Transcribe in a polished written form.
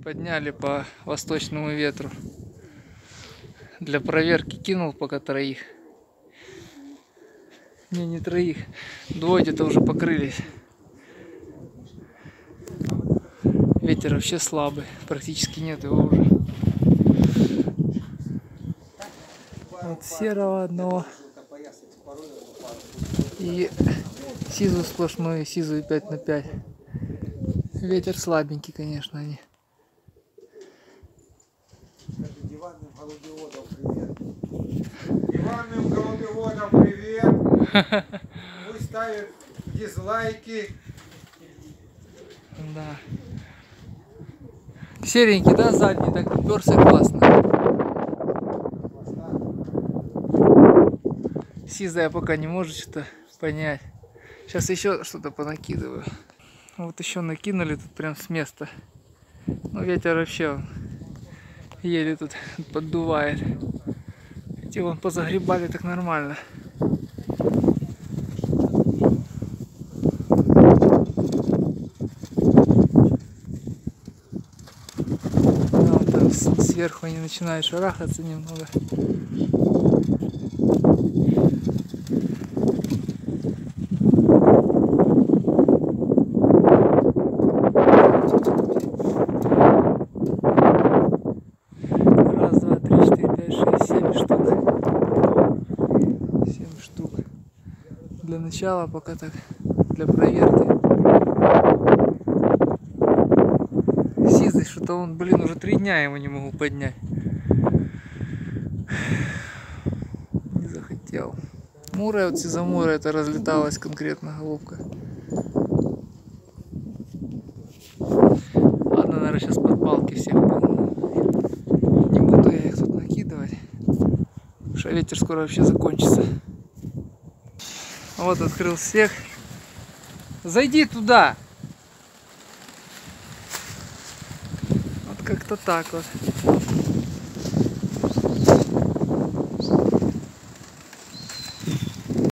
Подняли по восточному ветру. Для проверки кинул пока троих. Не троих. Двое где-то уже покрылись. Ветер вообще слабый. Практически нет его уже. Вот серого одного. И сизу сплошной, сизу 5/5. Ветер слабенький, конечно, они. Диванным голубеводам привет. Диванным голубеводам привет. Пусть ставят дизлайки. Да. Серенький, да, задний, так уперся классно. Сизая пока не может что-то понять. Сейчас еще что-то понакидываю. Вот еще накинули тут прям с места. Ну ветер вообще еле тут поддувает. Эти вон позагребали так нормально. Вон там сверху они начинают шарахаться немного. Для начала пока так, для проверки. Сизый, что-то он, блин, уже 3 дня его не могу поднять. Не захотел. Мура, вот из-за мура это разлеталась конкретно голубка. Ладно, наверное, сейчас под палки всех пойму. Не буду я их тут накидывать. Потому что ветер скоро вообще закончится. Вот открыл всех. Зайди туда. Вот как-то так вот.